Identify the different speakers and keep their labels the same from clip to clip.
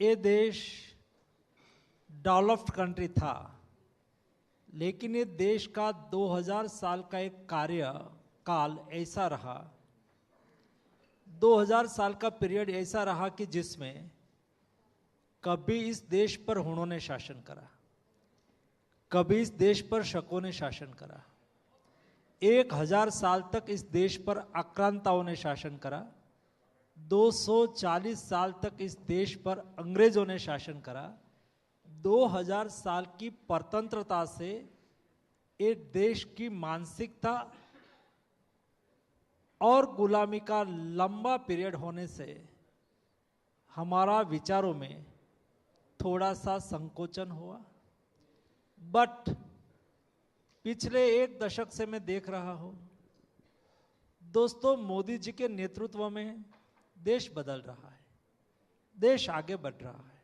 Speaker 1: ये देश developed country था, लेकिन ये देश का 2000 साल का एक कार्यकाल ऐसा रहा, 2000 साल का पीरियड ऐसा रहा कि जिसमें कभी इस देश पर हुणों ने शासन करा, कभी इस देश पर शकों ने शासन करा, 1000 साल तक इस देश पर आक्रांताओं ने शासन करा, 240 साल तक इस देश पर अंग्रेजों ने शासन करा। 2000 साल की परतंत्रता से एक देश की मानसिकता और गुलामी का लंबा पीरियड होने से हमारा विचारों में थोड़ा सा संकोचन हुआ। बट पिछले एक दशक से मैं देख रहा हूं दोस्तों, मोदी जी के नेतृत्व में देश बदल रहा है, देश आगे बढ़ रहा है,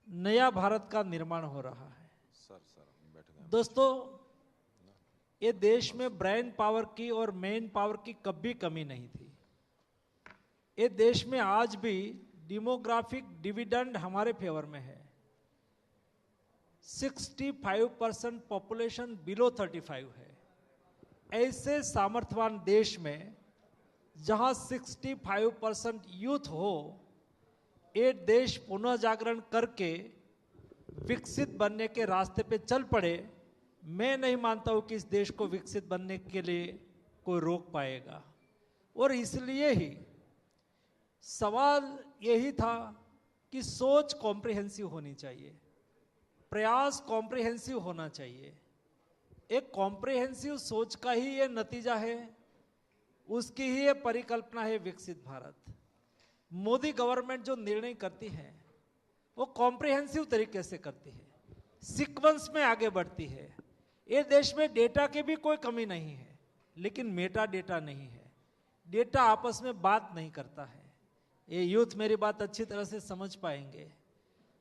Speaker 1: नया भारत का निर्माण हो रहा है। दोस्तों, ये देश में ब्रेन पावर की और मैन पावर की कभी कमी नहीं थी। ये देश में आज भी डेमोग्राफिक डिविडेंड हमारे फेवर में है। 65% पॉपुलेशन बिलो 35 है। ऐसे सामर्थ्यवान देश में जहां 65% यूथ हो, ये देश पुनः जागरण करके विकसित बनने के रास्ते पे चल पड़े। मैं नहीं मानता हूं कि इस देश को विकसित बनने के लिए कोई रोक पाएगा। और इसलिए ही सवाल यही था कि सोच कॉम्प्रिहेंसिव होनी चाहिए, प्रयास कॉम्प्रिहेंसिव होना चाहिए। एक कॉम्प्रिहेंसिव सोच का ही ये नतीजा है, उसकी ही ये परिकल्पना है विकसित भारत। मोदी गवर्नमेंट जो निर्णय करती है वो कॉम्प्रिहेंसिव तरीके से करती है, सीक्वेंस में आगे बढ़ती है। ये देश में डेटा की भी कोई कमी नहीं है, लेकिन मेटा डेटा नहीं है, डेटा आपस में बात नहीं करता है। ये यूथ मेरी बात अच्छी तरह से समझ पाएंगे।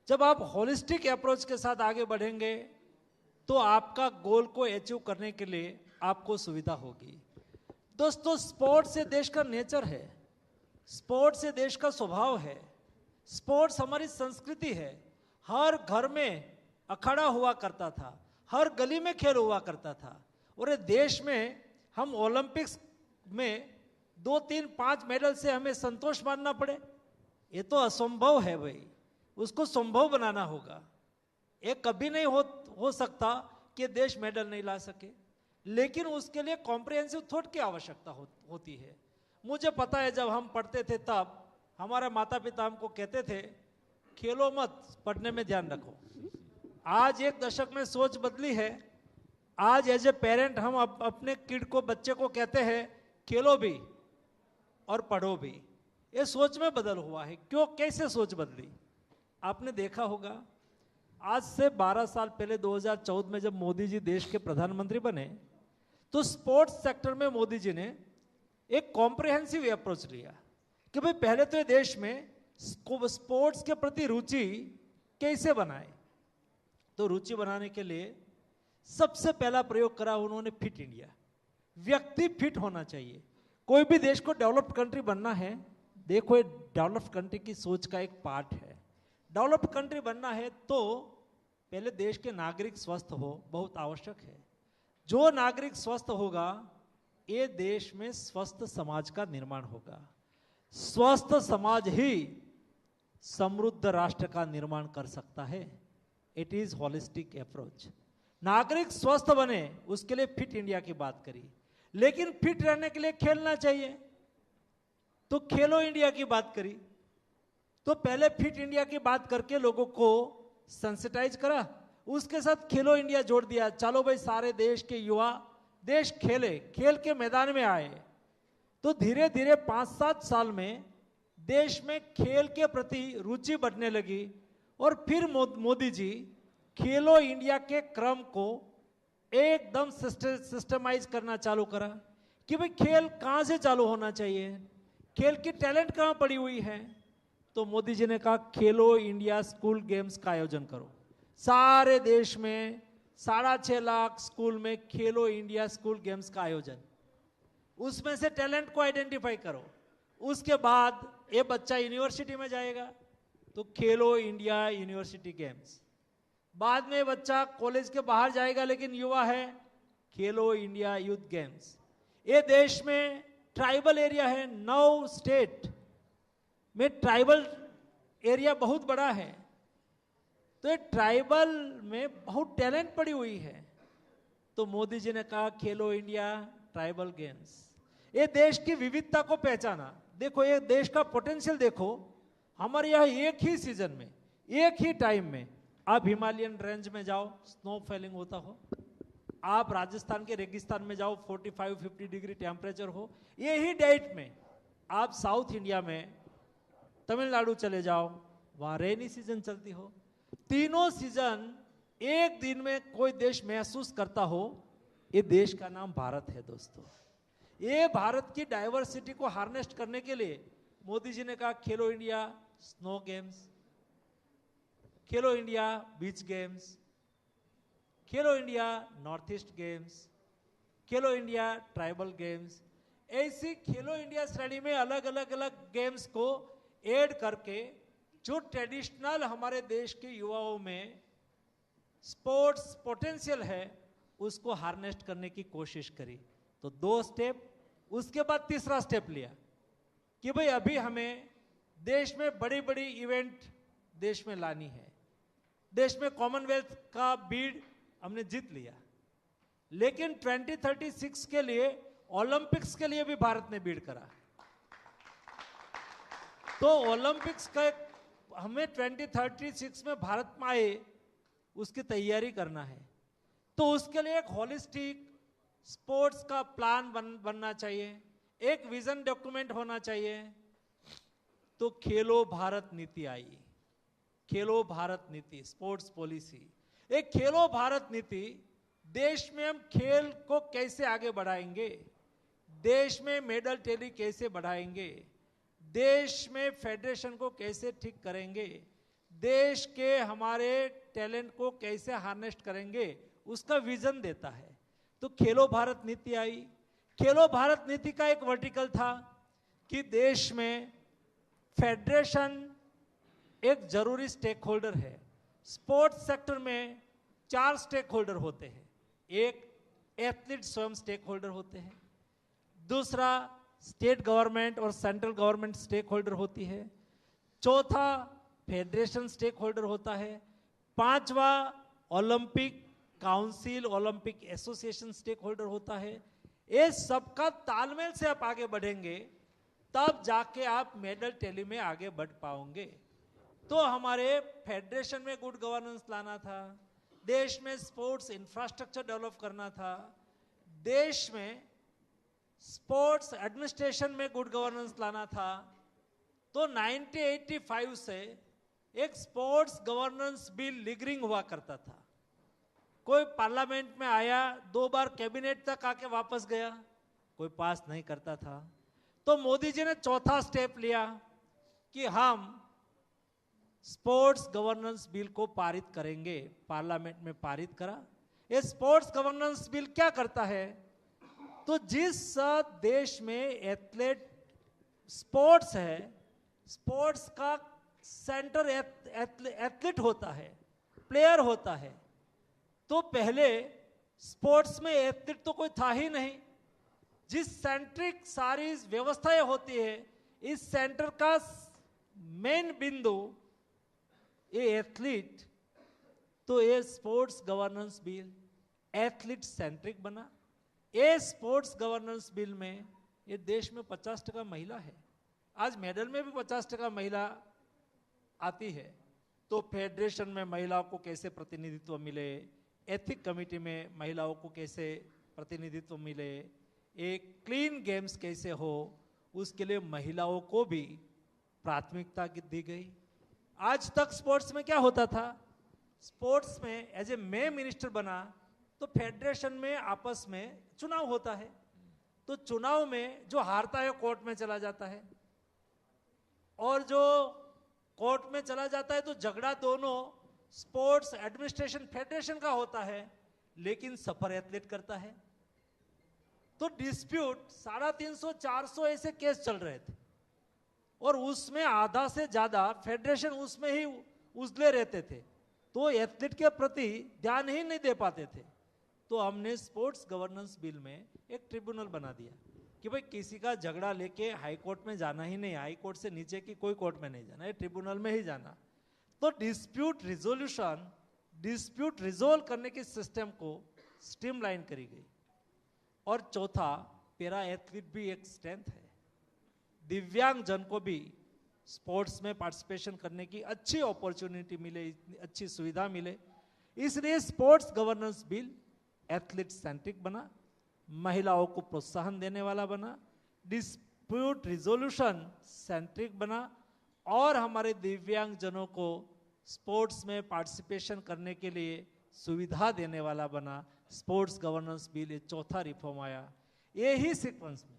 Speaker 1: जब आप होलिस्टिक अप्रोच के साथ आगे बढ़ेंगे तो आपका गोल को अचीव करने के लिए आपको सुविधा होगी। दोस्तों, स्पोर्ट्स से देश का नेचर है, स्पोर्ट्स से देश का स्वभाव है, स्पोर्ट्स हमारी संस्कृति है। हर घर में अखाड़ा हुआ करता था, हर गली में खेल हुआ करता था। और ये देश में हम ओलंपिक्स में 2, 3, 5 मेडल से हमें संतोष मानना पड़े, ये तो असंभव है भाई। उसको संभव बनाना होगा। ये कभी नहीं हो सकता कि देश मेडल नहीं ला सके, लेकिन उसके लिए कॉम्प्रिहेंसिव थॉट की आवश्यकता होती है। मुझे पता है, जब हम पढ़ते थे तब हमारे माता पिता हमको कहते थे खेलो मत, पढ़ने में ध्यान रखो। आज एक दशक में सोच बदली है। आज एज ए पेरेंट हम अपने किड को, बच्चे को कहते हैं खेलो भी और पढ़ो भी। ये सोच में बदल हुआ है। क्यों, कैसे सोच बदली? आपने देखा होगा, आज से 12 साल पहले 2014 में जब मोदी जी देश के प्रधानमंत्री बने तो स्पोर्ट्स सेक्टर में मोदी जी ने एक कॉम्प्रिहेंसिव अप्रोच लिया कि भाई पहले तो ये देश में स्पोर्ट्स के प्रति रुचि कैसे बनाए। तो रुचि बनाने के लिए सबसे पहला प्रयोग करा उन्होंने फिट इंडिया। व्यक्ति फिट होना चाहिए। कोई भी देश को डेवलप्ड कंट्री बनना है, देखो ये डेवलप्ड कंट्री की सोच का एक पार्ट है। डेवलप्ड कंट्री बनना है तो पहले देश के नागरिक स्वस्थ हो, बहुत आवश्यक है। जो नागरिक स्वस्थ होगा, ये देश में स्वस्थ समाज का निर्माण होगा। स्वस्थ समाज ही समृद्ध राष्ट्र का निर्माण कर सकता है। It is holistic approach. नागरिक स्वस्थ बने, उसके लिए फिट इंडिया की बात करी, लेकिन फिट रहने के लिए खेलना चाहिए, तो खेलो इंडिया की बात करी। तो पहले फिट इंडिया की बात करके लोगों को सेंसिटाइज करा, उसके साथ खेलो इंडिया जोड़ दिया। चलो भाई, सारे देश के युवा देश खेले, खेल के मैदान में आए। तो धीरे धीरे 5-7 साल में देश में खेल के प्रति रुचि बढ़ने लगी। और फिर मोदी जी खेलो इंडिया के क्रम को एकदम सिस्टमाइज करना चालू करा कि भाई खेल कहां से चालू होना चाहिए, खेल की टैलेंट कहां पड़ी हुई है। तो मोदी जी ने कहा खेलो इंडिया स्कूल गेम्स का आयोजन करो। सारे देश में 6.5 लाख स्कूल में खेलो इंडिया स्कूल गेम्स का आयोजन। उसमें से टैलेंट को आइडेंटिफाई करो। उसके बाद ये बच्चा यूनिवर्सिटी में जाएगा तो खेलो इंडिया यूनिवर्सिटी गेम्स। बाद में बच्चा कॉलेज के बाहर जाएगा लेकिन युवा है, खेलो इंडिया यूथ गेम्स। ये देश में ट्राइबल एरिया है, 9 स्टेट में ट्राइबल एरिया बहुत बड़ा है, तो ये ट्राइबल में बहुत टैलेंट पड़ी हुई है। तो मोदी जी ने कहा खेलो इंडिया ट्राइबल गेम्स। ये देश की विविधता को पहचाना। देखो ये देश का पोटेंशियल देखो, हमारे यहाँ एक ही सीजन में, एक ही टाइम में, आप हिमालयन रेंज में जाओ स्नो फॉलिंग होता हो, आप राजस्थान के रेगिस्तान में जाओ 45-50 डिग्री टेम्परेचर हो, यही डेट में आप साउथ इंडिया में तमिलनाडु चले जाओ, वहां रेनी सीजन चलती हो। तीनों सीजन एक दिन में कोई देश महसूस करता हो, ये देश का नाम भारत है दोस्तों। ये भारत की डाइवर्सिटी को हार्नेस्ट करने के लिए मोदी जी ने कहा खेलो इंडिया स्नो गेम्स, खेलो इंडिया बीच गेम्स, खेलो इंडिया नॉर्थ ईस्ट गेम्स, खेलो इंडिया ट्राइबल गेम्स। ऐसी खेलो इंडिया श्रेणी में अलग अलग गेम्स को ऐड करके जो ट्रेडिशनल हमारे देश के युवाओं में स्पोर्ट्स पोटेंशियल है उसको हार्नेस्ट करने की कोशिश करी। तो 2 स्टेप, उसके बाद तीसरा स्टेप लिया कि भाई अभी हमें देश में बड़ी बड़ी इवेंट देश में लानी है। देश में कॉमनवेल्थ का बीड हमने जीत लिया, लेकिन 2036 के लिए ओलंपिक्स के लिए भी भारत ने बीड करा। तो ओलंपिक्स का हमें 2036 में भारत में आए उसकी तैयारी करना है। तो उसके लिए एक होलिस्टिक स्पोर्ट्स का प्लान बनना चाहिए, एक विजन डॉक्यूमेंट होना चाहिए। तो खेलो भारत नीति आई, खेलो भारत नीति स्पोर्ट्स पॉलिसी। एक खेलो भारत नीति, देश में हम खेल को कैसे आगे बढ़ाएंगे, देश में मेडल टैली कैसे बढ़ाएंगे, देश में फेडरेशन को कैसे ठीक करेंगे, देश के हमारे टैलेंट को कैसे हार्नेस्ट करेंगे, उसका विजन देता है। तो खेलो भारत नीति आई। खेलो भारत नीति का एक वर्टिकल था कि देश में फेडरेशन एक जरूरी स्टेक होल्डर है। स्पोर्ट्स सेक्टर में 4 स्टेक होल्डर होते हैं। एक एथलीट स्वयं स्टेक होल्डर होते हैं, दूसरा स्टेट गवर्नमेंट और सेंट्रल गवर्नमेंट स्टेक होल्डर होती है, चौथा फेडरेशन स्टेक होल्डर होता है, पांचवा Olympic council Olympic association stake holder होता है। ये सबका तालमेल से आप आगे बढ़ेंगे तब जाके आप मेडल टैली में आगे बढ़ पाओगे। तो हमारे फेडरेशन में गुड गवर्नेंस लाना था, देश में स्पोर्ट्स इंफ्रास्ट्रक्चर डेवलप करना था, देश में स्पोर्ट्स एडमिनिस्ट्रेशन में गुड गवर्नेंस लाना था। तो 1985 से एक स्पोर्ट्स गवर्नेंस बिल लिगरिंग हुआ करता था। कोई पार्लियामेंट में आया, 2 बार कैबिनेट तक आके वापस गया, कोई पास नहीं करता था। तो मोदी जी ने चौथा स्टेप लिया कि हम स्पोर्ट्स गवर्नेंस बिल को पारित करेंगे। पार्लियामेंट में पारित करा। ये स्पोर्ट्स गवर्नेंस बिल क्या करता है, तो जिस देश में एथलेट स्पोर्ट्स है, स्पोर्ट्स का सेंटर एथलीट होता है, प्लेयर होता है। तो पहले स्पोर्ट्स में एथलीट तो कोई था ही नहीं। जिस सेंट्रिक सारी व्यवस्थाएं होती है, इस सेंटर का मेन बिंदु ये एथलीट। तो ये sports governance bill athlete centric बना। ये स्पोर्ट्स गवर्नेंस बिल में ये देश में 50% महिला है। आज मेडल में भी 50% महिला आती है। तो फेडरेशन में महिलाओं को कैसे प्रतिनिधित्व मिले, एथिक कमेटी में महिलाओं को कैसे प्रतिनिधित्व मिले, एक क्लीन गेम्स कैसे हो, उसके लिए महिलाओं को भी प्राथमिकता दी गई। आज तक स्पोर्ट्स में क्या होता था, स्पोर्ट्स में एज ए मैं मिनिस्टर बना तो फेडरेशन में आपस में चुनाव होता है। तो चुनाव में जो हारता है कोर्ट में चला जाता है, और जो कोर्ट में चला जाता है तो झगड़ा दोनों स्पोर्ट्स एडमिनिस्ट्रेशन फेडरेशन का होता है, लेकिन सफर एथलीट करता है। तो डिस्प्यूट 350-400 ऐसे केस चल रहे थे। और उसमें आधा से ज्यादा फेडरेशन उसमें ही उजले रहते थे, तो एथलीट के प्रति ध्यान ही नहीं दे पाते थे। तो हमने स्पोर्ट्स गवर्नेंस बिल में एक ट्रिब्यूनल बना दिया कि भाई किसी का झगड़ा लेके हाई कोर्ट में जाना ही नहीं, हाई कोर्ट से नीचे की कोई कोर्ट में नहीं जाना है, ट्रिब्यूनल में ही जाना। तो डिस्प्यूट रिजोल्व करने के सिस्टम को स्ट्रीमलाइन करी गई। और चौथा, पैरा एथलीट भी एक स्ट्रेंथ है, दिव्यांग जन को भी स्पोर्ट्स में पार्टिसिपेशन करने की अच्छी अपॉर्चुनिटी मिले, अच्छी सुविधा मिले, इसलिए sports governance bill athlete centric बना, महिलाओं को प्रोत्साहन देने वाला बना, डिस्प्यूट रिजोल्यूशन सेंट्रिक बना, और हमारे दिव्यांग जनों को स्पोर्ट्स में पार्टिसिपेशन करने के लिए सुविधा देने वाला बना। स्पोर्ट्स गवर्नेंस बिल ये चौथा रिफॉर्म आया। ये ही सीक्वेंस में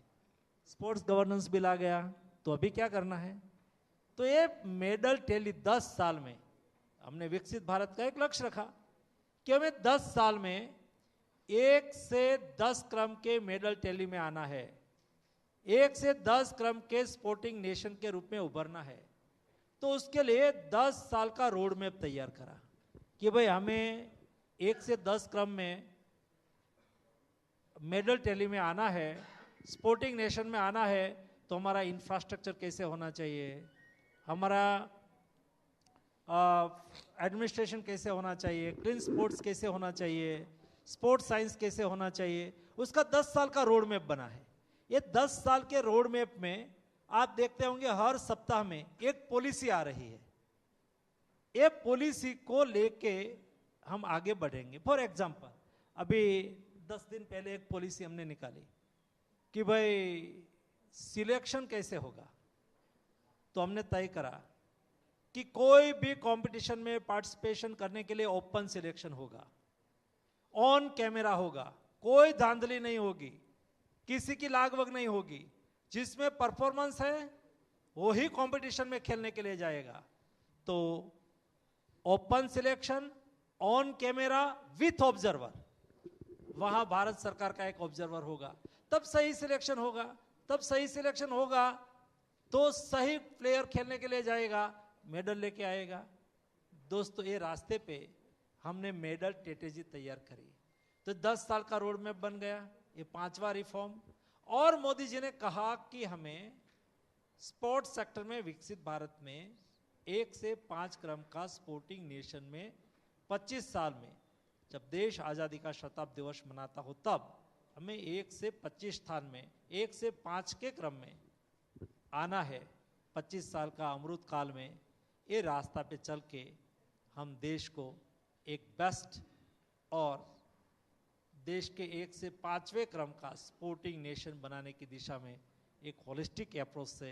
Speaker 1: स्पोर्ट्स गवर्नेंस बिल आ गया। तो अभी क्या करना है, तो ये मेडल टैली 10 साल में हमने विकसित भारत का एक लक्ष्य रखा कि हमें 10 साल में 1 से 10 क्रम के मेडल टैली में आना है, 1 से 10 क्रम के स्पोर्टिंग नेशन के रूप में उभरना है। तो उसके लिए 10 साल का रोड मैप तैयार करा कि भाई हमें 1 से 10 क्रम में मेडल टैली में आना है, स्पोर्टिंग नेशन में आना है, तो हमारा इंफ्रास्ट्रक्चर कैसे होना चाहिए, हमारा एडमिनिस्ट्रेशन कैसे होना चाहिए, क्लीन स्पोर्ट्स कैसे होना चाहिए, स्पोर्ट्स साइंस कैसे होना चाहिए, उसका 10 साल का रोड मैप बना है। ये 10 साल के रोड मैप में आप देखते होंगे हर सप्ताह में एक पॉलिसी आ रही है। ये पॉलिसी को लेके हम आगे बढ़ेंगे। फॉर एग्जांपल, अभी 10 दिन पहले एक पॉलिसी हमने निकाली कि भाई सिलेक्शन कैसे होगा। तो हमने तय करा कि कोई भी कंपटीशन में पार्टिसिपेशन करने के लिए ओपन सिलेक्शन होगा, ऑन कैमरा होगा, कोई धांधली नहीं होगी, किसी की लागवग नहीं होगी, जिसमें परफॉर्मेंस है वो ही कंपटीशन में खेलने के लिए जाएगा। तो open selection, on camera, with observer, वहां भारत सरकार का एक ऑब्जर्वर होगा, तब सही सिलेक्शन होगा। तब सही सिलेक्शन होगा तो सही प्लेयर खेलने के लिए जाएगा, मेडल लेके आएगा। दोस्तों, ये रास्ते पे हमने मेडल स्ट्रेटेजी तैयार करी। तो 10 साल का रोड मैप बन गया, ये 5वां रिफॉर्म। और मोदी जी ने कहा कि हमें स्पोर्ट्स सेक्टर में विकसित भारत में 1 से 5 क्रम का स्पोर्टिंग नेशन में 25 साल में, जब देश आज़ादी का शताब्दी दिवस मनाता हो, तब हमें 1 से 25 स्थान में 1 से 5 के क्रम में आना है। 25 साल का अमृत काल में ये रास्ता पे चल के हम देश को एक बेस्ट और देश के 1 से 5वें क्रम का स्पोर्टिंग नेशन बनाने की दिशा में एक होलिस्टिक अप्रोच से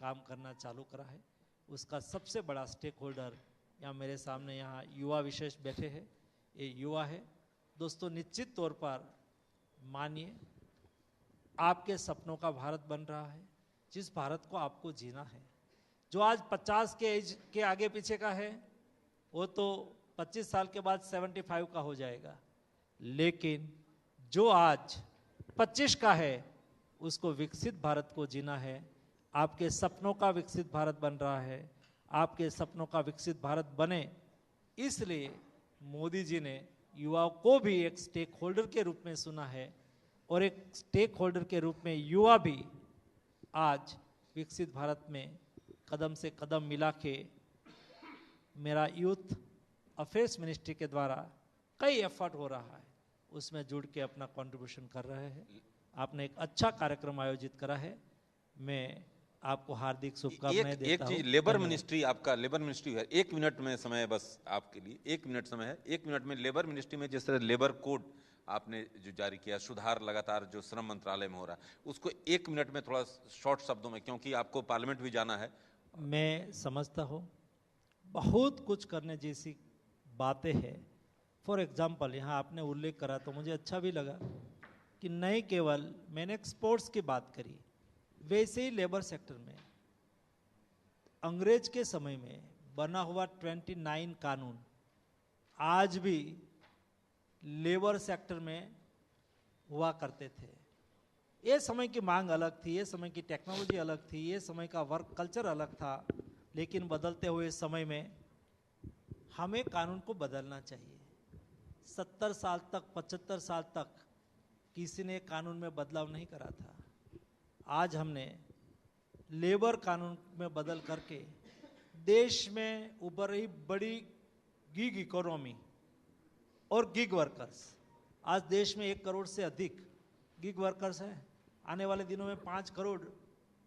Speaker 1: काम करना चालू करा है। उसका सबसे बड़ा स्टेक होल्डर यहाँ मेरे सामने यहाँ युवा विशेष बैठे हैं, ये युवा है। दोस्तों, निश्चित तौर पर मानिए आपके सपनों का भारत बन रहा है, जिस भारत को आपको जीना है। जो आज 50 के एज के आगे पीछे का है वो तो 25 साल के बाद 75 का हो जाएगा, लेकिन जो आज 25 का है उसको विकसित भारत को जीना है। आपके सपनों का विकसित भारत बन रहा है, आपके सपनों का विकसित भारत बने, इसलिए मोदी जी ने युवाओं को भी एक स्टेक होल्डर के रूप में सुना है, और एक स्टेक होल्डर के रूप में युवा भी आज विकसित भारत में कदम से कदम मिला के मेरा यूथ अफेयर्स मिनिस्ट्री के द्वारा कई एफर्ट हो रहा है, उसमें जुड़ के अपना कंट्रीब्यूशन कर रहे हैं। आपने एक अच्छा कार्यक्रम आयोजित करा है, मैं आपको हार्दिक शुभकामनाएं देता हूं।
Speaker 2: एक चीज, लेबर मिनिस्ट्री, आपका लेबर मिनिस्ट्री है, 1 मिनट में समय है, बस आपके लिए 1 मिनट समय है। 1 मिनट में लेबर मिनिस्ट्री में जिस तरह लेबर कोड आपने जो जारी किया, सुधार लगातार जो श्रम मंत्रालय में हो रहा है, उसको 1 मिनट में थोड़ा शॉर्ट शब्दों में, क्योंकि आपको पार्लियामेंट भी जाना है।
Speaker 1: मैं समझता हूँ बहुत कुछ करने जैसी बातें हैं। फॉर एग्जाम्पल, यहाँ आपने उल्लेख करा तो मुझे अच्छा भी लगा कि नहीं केवल मैंने स्पोर्ट्स की बात करी, वैसे ही लेबर सेक्टर में अंग्रेज के समय में बना हुआ 29 कानून आज भी लेबर सेक्टर में हुआ करते थे। ये समय की मांग अलग थी, ये समय की टेक्नोलॉजी अलग थी, ये समय का वर्क कल्चर अलग था, लेकिन बदलते हुए समय में हमें कानून को बदलना चाहिए। 70 साल तक 75 साल तक किसी ने कानून में बदलाव नहीं करा था। आज हमने लेबर कानून में बदल करके देश में उभर रही बड़ी गिग इकोनॉमी और गिग वर्कर्स, आज देश में 1 करोड़ से अधिक गिग वर्कर्स हैं, आने वाले दिनों में 5 करोड़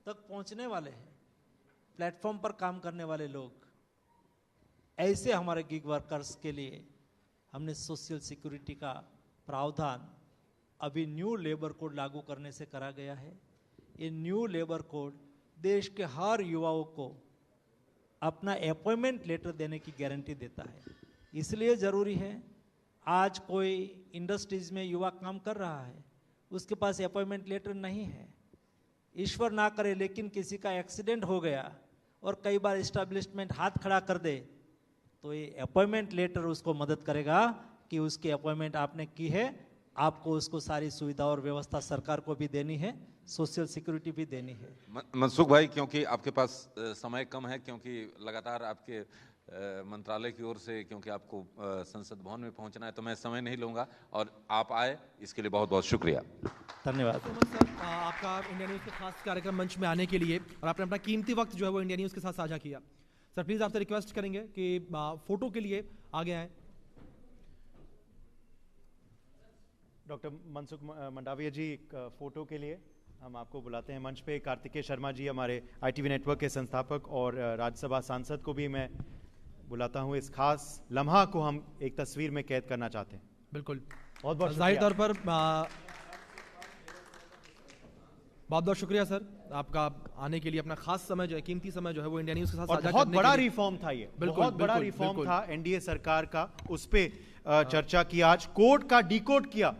Speaker 1: तक पहुंचने वाले हैं प्लेटफॉर्म पर काम करने वाले लोग। ऐसे हमारे गिग वर्कर्स के लिए हमने सोशल सिक्योरिटी का प्रावधान अभी न्यू लेबर कोड लागू करने से करा गया है। ये न्यू लेबर कोड देश के हर युवाओं को अपना अपॉइंटमेंट लेटर देने की गारंटी देता है। इसलिए ज़रूरी है, आज कोई इंडस्ट्रीज में युवा काम कर रहा है, उसके पास अपॉइंटमेंट लेटर नहीं है, ईश्वर ना करे लेकिन किसी का एक्सीडेंट हो गया और कई बार एस्टैब्लिशमेंट हाथ खड़ा कर दे, तो ये अपॉइंटमेंट लेटर उसको मदद करेगा कि उसकी अपॉइंटमेंट आपने की है, आपको उसको सारी सुविधा और व्यवस्था सरकार को भी देनी है, सोशल सिक्योरिटी भी देनी है।
Speaker 2: मनसुख भाई, क्योंकि आपके पास समय कम है, क्योंकि लगातार आपके मंत्रालय की ओर से क्योंकि आपको संसद भवन में पहुंचना है, तो मैं समय नहीं लूंगा और आप आए इसके लिए बहुत बहुत शुक्रिया।
Speaker 3: धन्यवाद सर, आपका इंडिया न्यूज़ के खास कार्यक्रम मंच में आने के लिए, और आपने अपना कीमती वक्त जो है वो इंडिया न्यूज़ के साथ साझा किया। सर प्लीज़ आपसे रिक्वेस्ट करेंगे कि फोटो के लिए आगे आए।
Speaker 4: डॉक्टर मनसुख मंडाविया जी, एक फोटो के लिए हम आपको बुलाते हैं मंच पे। कार्तिकेय शर्मा जी, हमारे ITV नेटवर्क के संस्थापक और राज्यसभा सांसद को भी मैं बुलाता हूं। इस खास लम्हा को हम एक तस्वीर में कैद करना चाहते हैं।
Speaker 3: बिल्कुल,
Speaker 4: बहुत बहुत
Speaker 3: जाहिर तौर पर बहुत बहुत शुक्रिया सर आपका आने के लिए, अपना खास समय जो है, कीमती समय जो है वो इंडिया न्यूज़ के साथ साझा करने के लिए।
Speaker 4: बहुत बड़ा रिफॉर्म था ये, बहुत बड़ा रिफॉर्म था एनडीए सरकार का, उस पे चर्चा की, आज कोड का डिकोड किया।